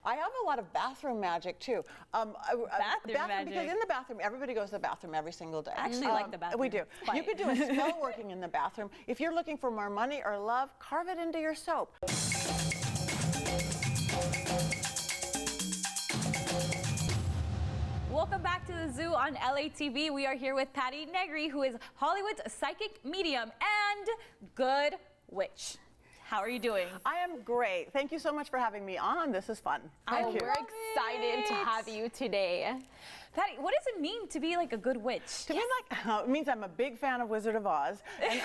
I have a lot of bathroom magic too. Bathroom magic. Because in the bathroom, everybody goes to the bathroom every single day. I actually like the bathroom. We do. You could do a spell working in the bathroom. If you're looking for more money or love, carve it into your soap. Welcome back to the zoo on LATV. We are here with Patti Negri, who is Hollywood's psychic medium and good witch. How are you doing? I am great. Thank you so much for having me on. This is fun. Thank you. We're excited to have you today. Patti, what does it mean to be like a good witch? To me, it means I'm a big fan of Wizard of Oz. And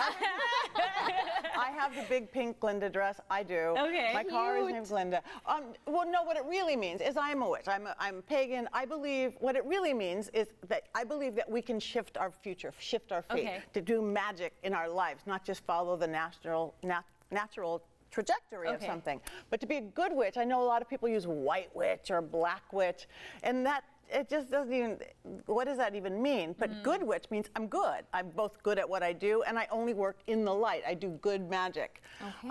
I have the big pink Glinda dress. I do. Okay. My car is named Glinda. Well, no, what it really means is I'm a witch. I'm pagan. I believe what it really means is that I believe that we can shift our future, shift our fate, to do magic in our lives, not just follow the natural trajectory of something. But to be a good witch, I know a lot of people use white witch or black witch, and that it just doesn't even, what does that even mean? But good witch means I'm good. I'm both good at what I do, and I only work in the light. I do good magic. Okay.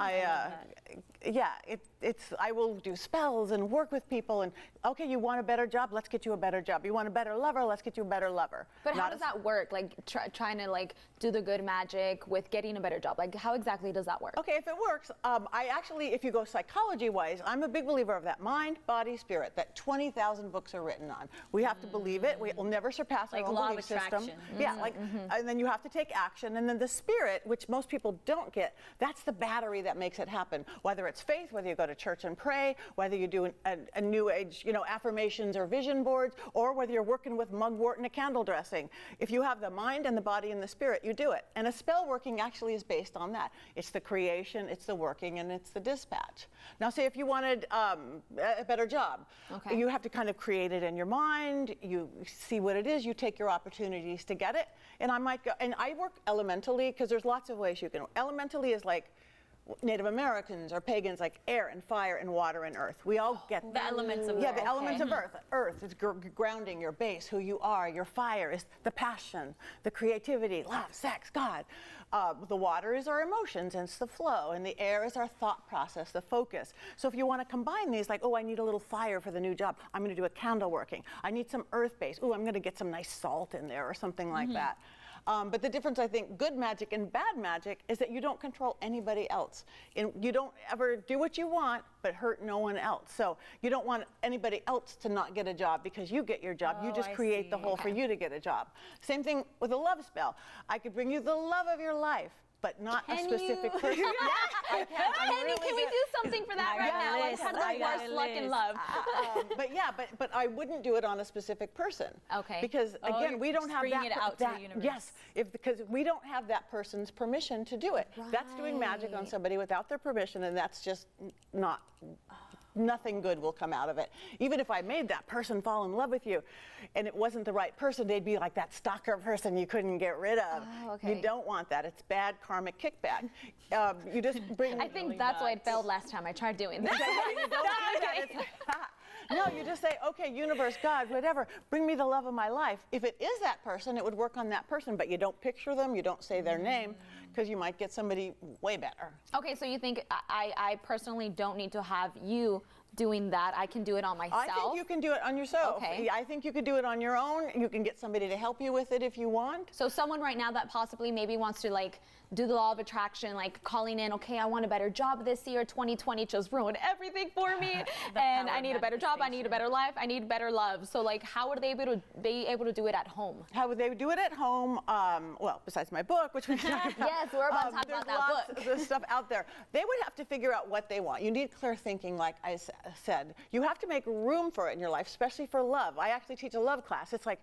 I will do spells and work with people, and okay, you want a better job? Let's get you a better job. You want a better lover? Let's get you a better lover. But how does that work? Like trying to like do the good magic with getting a better job. Like how exactly does that work? Okay, if it works, I actually, if you go psychology-wise, I'm a big believer of that mind, body, spirit that 20,000 books are written on. We have to believe it. We will never surpass our own belief system. Yeah, and then you have to take action. And then the spirit, which most people don't get, that's the battery that makes it happen. Whether it's faith, whether you go to church and pray, whether you do a new age, affirmations or vision boards, or whether you're working with mugwort and a candle dressing. If you have the mind and the body and the spirit, you do it. And a spell working actually is based on that. It's the creation, it's the working, and it's the dispatch. Now, say if you wanted a better job, you have to kind of create it in your mind. You see what it is. You take your opportunities to get it. And I might go, and I work elementally because there's lots of ways you can. Elementally is like Native Americans or pagans, like air and fire and water and earth. We all get the elements of the elements of earth. Earth is grounding, your base, who you are. Your fire is the passion, the creativity, love, sex, God. The water is our emotions and it's the flow, and the air is our thought process, the focus. So if you want to combine these, like, oh, I need a little fire for the new job, I'm going to do a candle working. I need some earth base. Oh, I'm going to get some nice salt in there or something like that. But the difference, I think, good magic and bad magic is that you don't control anybody else. And you don't ever do what you want, but hurt no one else. So you don't want anybody else to not get a job because you get your job. You just create the hole for you to get a job. Same thing with a love spell. I could bring you the love of your life, but not a specific person. Yes, I can. Penny, can we do something for that right now? Like, have the worst luck in love. But I wouldn't do it on a specific person. Okay. Because again, we don't have bringing it out to the universe. Yes, because we don't have that person's permission to do it. That's doing magic on somebody without their permission, and that's just not. Nothing good will come out of it. Even if I made that person fall in love with you and it wasn't the right person, they'd be like that stalker person you couldn't get rid of. You don't want that. It's bad karmic kickback. You just bring... I think that's why it failed last time I tried doing that. You don't do that. No, you just say, okay, universe, God, whatever, bring me the love of my life. If it is that person, it would work on that person, but you don't picture them, you don't say their name, because you might get somebody way better. Okay, so you think I personally don't need to have you doing that. I can do it on myself. I think you can do it on yourself. Okay. I think you could do it on your own. You can get somebody to help you with it if you want. So someone right now that possibly maybe wants to like do the law of attraction, like calling in, okay, I want a better job this year. 2020 just ruined everything for me. And I need a better job. I need a better life. I need better love. So like, how would they be able to do it at home? How would they do it at home? Well, besides my book, which we can talk about. Yes, we're about to talk about that book. There's lots of stuff out there. They would have to figure out what they want. You need clear thinking, like I said. You have to make room for it in your life, especially for love. I actually teach a love class. It's like,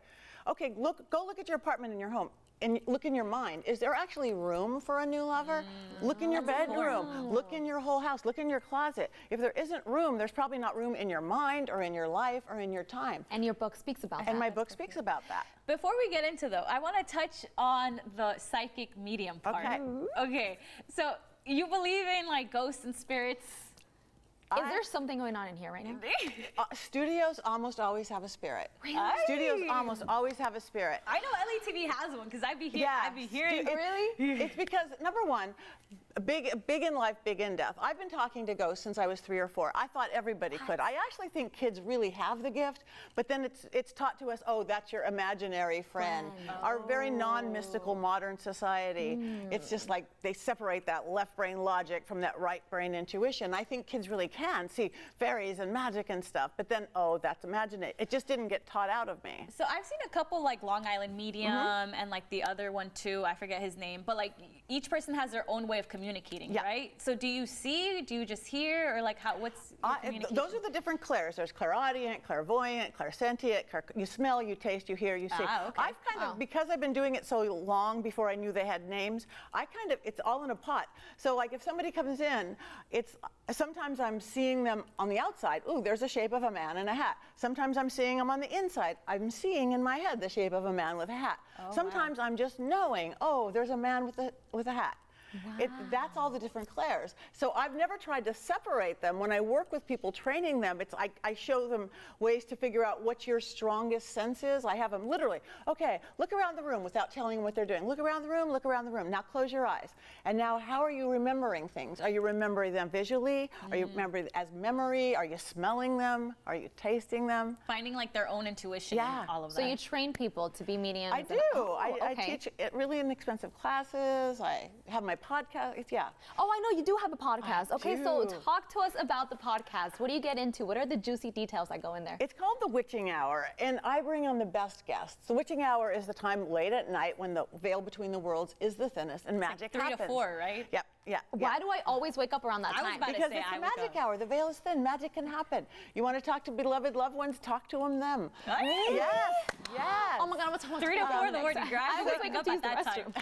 okay, go look at your apartment in your home. And look in your mind. Is there actually room for a new lover? Look in your bedroom. Look in your whole house. Look in your closet. If there isn't room, there's probably not room in your mind or in your life or in your time. And your book speaks about that. And my book speaks about that. Before we get into though, I want to touch on the psychic medium part. Okay. Okay. So you believe in like ghosts and spirits? Is there something going on in here right now? Studios almost always have a spirit. Really? Studios almost always have a spirit. I know LATV has one because I'd be here. I'd be hearing. Really? It's because number one, Big in life, big in death. I've been talking to ghosts since I was 3 or 4. I thought everybody could. I actually think kids really have the gift, but then it's taught to us, oh, that's your imaginary friend. Our very non-mystical modern society, it's just like they separate that left brain logic from that right brain intuition. I think kids really can see fairies and magic and stuff, but then, oh, that's imaginary. It just didn't get taught out of me. So I've seen a couple like Long Island Medium and like the other one too, I forget his name, but like each person has their own way of communicating, right? So do you see, do you just hear, or like what's your communication? Those are the different clairs. There's clairaudient, clairvoyant, clairsentient, you smell, you taste, you hear, you see. I've kind of, because I've been doing it so long before I knew they had names, it's all in a pot. So like if somebody comes in, sometimes I'm seeing them on the outside, ooh, there's a shape of a man in a hat. Sometimes I'm seeing them on the inside. I'm seeing in my head the shape of a man with a hat. Sometimes I'm just knowing, oh, there's a man with a hat. Wow. That's all the different clairs. So I've never tried to separate them. When I work with people training them, I show them ways to figure out what your strongest sense is. I have them literally, okay, look around the room without telling them what they're doing. Look around the room, look around the room. Now close your eyes. And now how are you remembering things? Are you remembering them visually? Are you remembering as memory? Are you smelling them? Are you tasting them? Finding like their own intuition in all of that. So you train people to be mediums? I do. I teach really inexpensive classes. I have my podcast. Oh, I know you do have a podcast. Okay, so talk to us about the podcast. What do you get into? What are the juicy details that go in there? It's called the Witching Hour, and I bring on the best guests. The Witching Hour is the time late at night when the veil between the worlds is the thinnest and magic happens. 3 to 4, right? Yep. Why do I always wake up around that time? Because it's the magic hour. The veil is thin. Magic can happen. You want to talk to beloved loved ones? Talk to them. Yes. Oh my God, what's 3 to 4 in the morning. I always wake up at that time.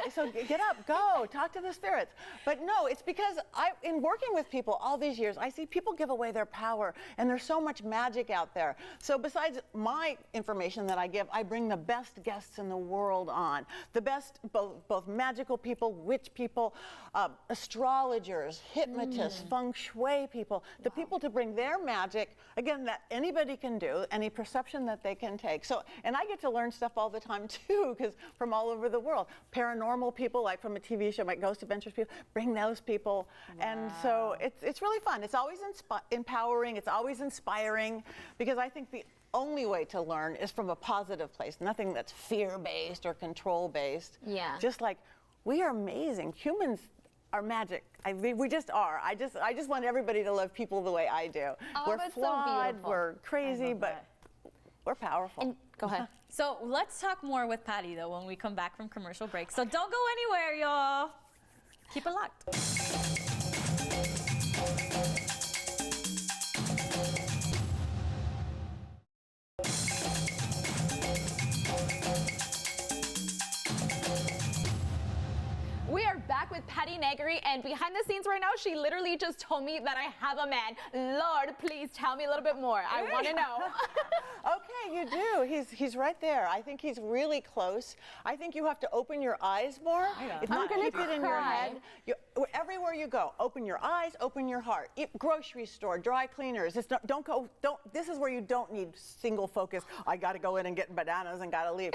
So get up, go, talk to the spirits. But no, it's because in working with people all these years, I see people give away their power, and there's so much magic out there. So besides my information that I give, I bring the best guests in the world on. The best, both magical people, witch people, astrologers, hypnotists, feng shui people, the people to bring their magic, again, that anybody can do, any perception that they can take. So, and I get to learn stuff all the time too, because from all over the world. Paranormal people, like from a TV show, like Ghost Adventures people, bring those people. And so it's really fun. It's always empowering, it's always inspiring, because I think the only way to learn is from a positive place, nothing that's fear-based or control-based. Just like, we are amazing. Humans are magic. We just are. I just want everybody to love people the way I do. We're flawed, we're crazy, but we're powerful. And go ahead. So let's talk more with Patti though when we come back from commercial break. So don't go anywhere, y'all. Keep it locked. We are back with Patti Negri, and behind the scenes right now, she literally just told me that I have a man. Lord, please tell me a little bit more. I want to know. Okay, you do. He's right there. I think he's really close. I think you have to open your eyes more. It's not keep it in your head. Everywhere you go, open your eyes, open your heart. Grocery store, dry cleaners. This is where you don't need single focus. I got to go in and get bananas and got to leave.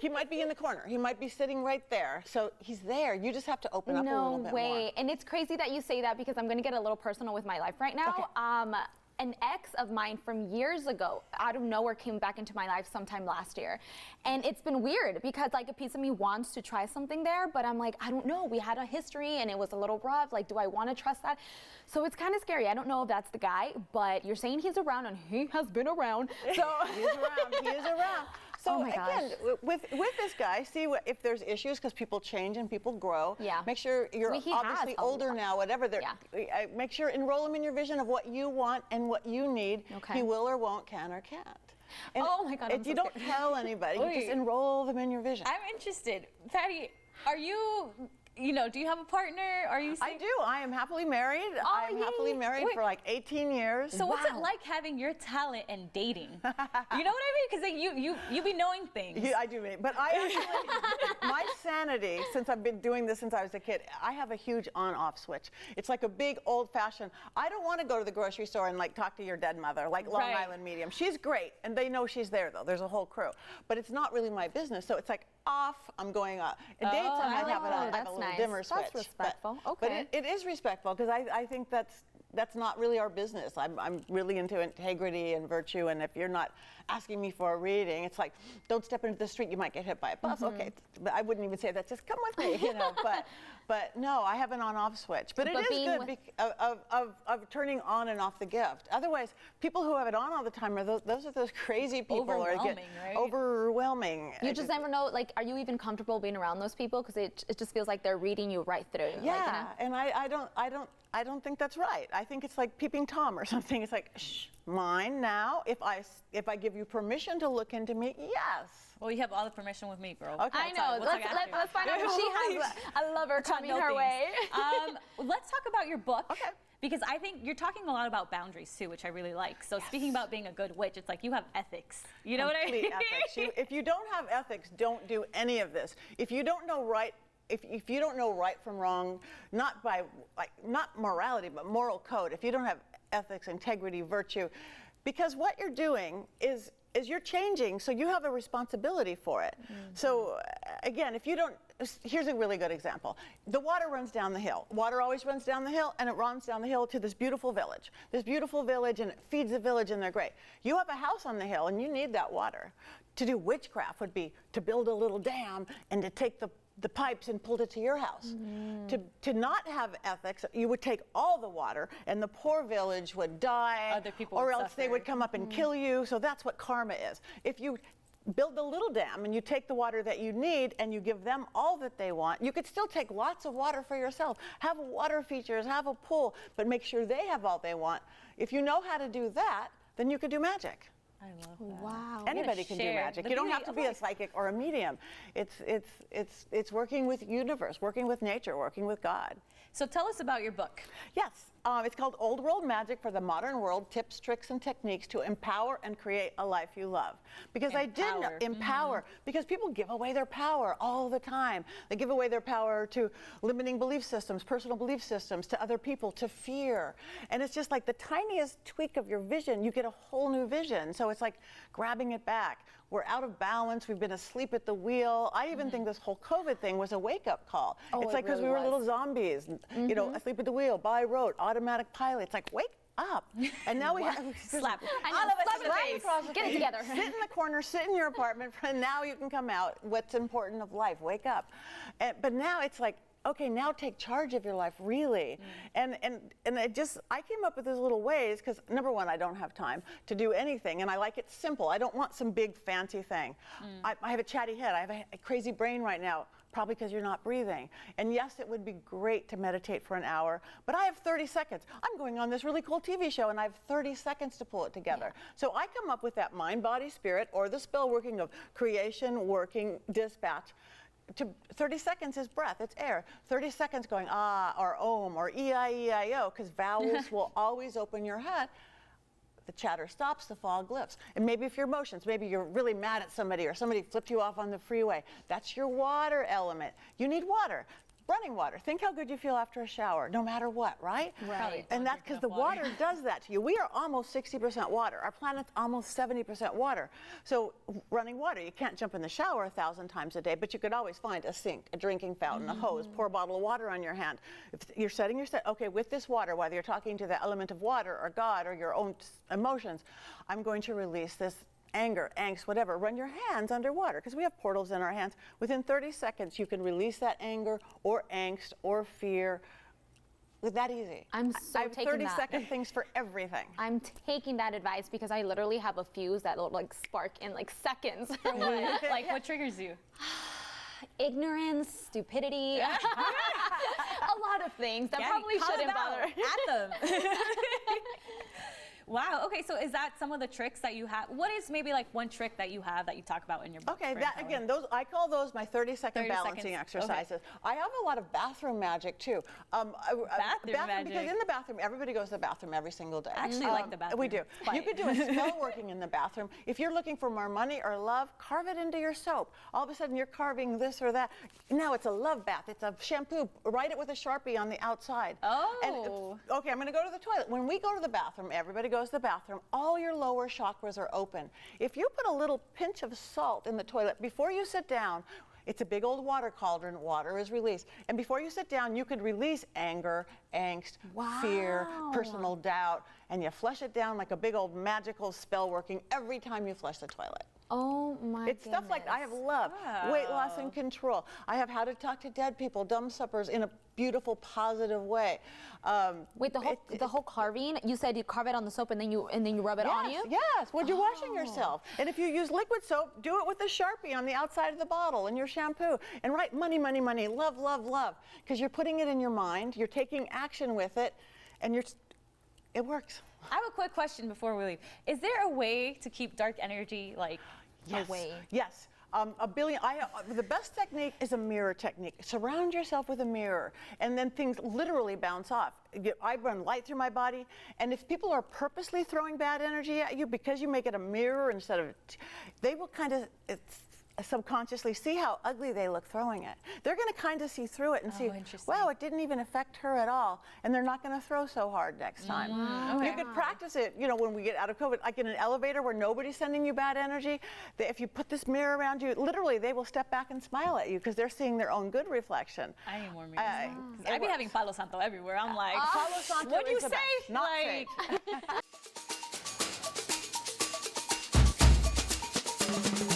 He might be in the corner. He might be sitting right there. So he's there. You just have to open up a little bit more. No way. And it's crazy that you say that, because I'm going to get a little personal with my life right now. Okay. An ex of mine from years ago, out of nowhere, came back into my life sometime last year. And it's been weird, because like a piece of me wants to try something there, but I'm like, I don't know. We had a history and it was a little rough. Like, do I want to trust that? So it's kind of scary. I don't know if that's the guy, but you're saying he's around, and he has been around. So he is around. He is around. So again, with this guy, see if there's issues, because people change and people grow. Make sure you're obviously older now, whatever. Make sure, enroll him in your vision of what you want and what you need. He will or won't, can or can't. And oh my God, if you don't tell anybody, you just enroll them in your vision. I'm interested. Patti, are you... do you have a partner? Are you I do. I am happily married. I'm happily married for like 18 years. So what's it like having your talent and dating? You know what I mean? Because like you be knowing things. Yeah, I do. But I actually, my sanity, since I've been doing this since I was a kid, I have a huge on-off switch. It's like a big old-fashioned, I don't want to go to the grocery store and like talk to your dead mother, like Long Island Medium. She's great, and they know she's there though. There's a whole crew. But it's not really my business. So it's like, off. I'm going on. In daytime, I have it on. I have a little dimmer switch. That's respectful. But it is respectful because I think that's not really our business. I'm really into integrity and virtue, and if you're not asking me for a reading, it's like, don't step into the street, you might get hit by a bus. Okay, but I wouldn't even say that. Just come with me, you know. But no, I have an on-off switch. But it is good of turning on and off the gift. Otherwise, people who have it on all the time are those crazy people. Overwhelming, right? Overwhelming. You just never know. Like, are you even comfortable being around those people? Because it just feels like they're reading you right through. Yeah, like, you know? and I don't think that's right. I think it's like peeping Tom or something. It's like, shh, mine now. If I give you permission to look into me, yes. Well, you have all the permission with me, girl. Okay. I know. Let's find out if she has a lover coming her way. Let's talk about your book. Okay. Because I think you're talking a lot about boundaries too, which I really like. So speaking about being a good witch, it's like you have ethics. You know what I mean? Ethics. If you don't have ethics, don't do any of this. If you don't know right. If you don't know right from wrong, not morality, but moral code, if you don't have ethics, integrity, virtue, because what you're doing is you're changing, so you have a responsibility for it. So again, if you don't, here's a really good example. The water runs down the hill. Water always runs down the hill, and it runs down the hill to this beautiful village, and it feeds the village, and they're great. You have a house on the hill, and you need that water. To do witchcraft would be to build a little dam and to take the pipes and pulled it to your house. To not have ethics, you would take all the water and the poor village would die, other people or would else suffer. they would come up and kill you. So that's what karma is. If you build a little dam and you take the water that you need and you give them all that they want, you could still take lots of water for yourself. Have water features, have a pool, but make sure they have all they want. If you know how to do that, then you could do magic. I love that. Wow. Anybody can do magic. You don't have to be a psychic or a medium. It's working with universe, working with nature, working with God. So tell us about your book. Yes, it's called Old World Magic for the Modern World, Tips, Tricks, and Techniques to Empower and Create a Life You Love. Because I did know, empower, because people give away their power all the time. They give away their power to limiting belief systems, personal belief systems, to other people, to fear. And it's just like the tiniest tweak of your vision, you get a whole new vision. So it's like grabbing it back. We're out of balance. We've been asleep at the wheel. I even think this whole COVID thing was a wake-up call. It's like because we were little zombies, you know, asleep at the wheel, by rote, automatic pilot. It's like, wake up. And now we have slap. I know, slap in the face. Get it together. Sit in the corner, sit in your apartment, and now you can come out. What's important of life? Wake up. But now it's like, okay, now take charge of your life, really. And I came up with these little ways because, number one, I don't have time to do anything, and I like it simple. I don't want some big fancy thing. I have a chatty head. I have a crazy brain right now, probably because you're not breathing. And yes, it would be great to meditate for an hour, but I have 30 seconds. I'm going on this really cool TV show, and I have 30 seconds to pull it together. So I come up with that mind, body, spirit, or the spell working of creation, working, dispatch. To 30 seconds is breath, it's air. 30 seconds going ah or om or E-I-E-I-O, because vowels will always open your head. The chatter stops, the fog lifts. And maybe if your emotions, maybe you're really mad at somebody or somebody flipped you off on the freeway, that's your water element. You need water. Running water. Think how good you feel after a shower, no matter what, right? Right. And that's because the water does that to you. We are almost 60% water. Our planet's almost 70% water. So running water, you can't jump in the shower 1,000 times a day, but you could always find a sink, a drinking fountain, a hose, pour a bottle of water on your hand. If you're setting your set, okay, with this water, whether you're talking to the element of water or God or your own emotions, I'm going to release this anger, angst, whatever. Run your hands underwater because we have portals in our hands. Within 30 seconds, you can release that anger or angst or fear. It's that easy. I'm so I have taking 30-second things for everything. I'm taking that advice because I literally have a fuse that will like spark in like seconds. Like what triggers you? Ignorance, stupidity, a lot of things that probably shouldn't bother. At them. Wow. Okay. So is that some of the tricks that you have? What is maybe like one trick that you have that you talk about in your book? Okay. That again, those I call those my 30-second balancing exercises. Okay. I have a lot of bathroom magic too. Bathroom magic. Because in the bathroom, everybody goes to the bathroom every single day. I actually like the bathroom. We do. You could do a spell working in the bathroom. If you're looking for more money or love, carve it into your soap. All of a sudden, you're carving this or that. Now it's a love bath. It's a shampoo. Write it with a Sharpie on the outside. Oh. And, okay, I'm going to go to the toilet. When we go to the bathroom, everybody goes to the bathroom. All your lower chakras are open. If you put a little pinch of salt in the toilet before you sit down, It's a big old water cauldron. Water is released. And before you sit down, you could release anger, angst, fear, personal doubt, and you flush it down like a big old magical spell working every time you flush the toilet. Oh my It's stuff like I have love, weight loss and control. I have how to talk to dead people, dumb suppers in a beautiful, positive way. Wait, the whole carving, you said you carve it on the soap and then you rub it on you? Yes, when you're washing yourself. And if you use liquid soap, do it with a Sharpie on the outside of the bottle in your shampoo. And write money, money, money, love, love, love. Because you're putting it in your mind, you're taking action with it, and it works. I have a quick question before we leave. Is there a way to keep dark energy away? Yes. The best technique is a mirror technique. Surround yourself with a mirror, and then things literally bounce off. I run light through my body, and if people are purposely throwing bad energy at you because you make it a mirror instead of, they will kind of subconsciously see how ugly they look throwing it. They're going to kind of see through it and see, wow, it didn't even affect her at all, and they're not going to throw so hard next time. You could practice it, when we get out of COVID, like in an elevator where nobody's sending you bad energy. If you put this mirror around you, literally they will step back and smile at you because they're seeing their own good reflection. I need more mirrors. I've been having Palo Santo everywhere. I'm like, Palo Santo what do you is the say? best. Not fake. Like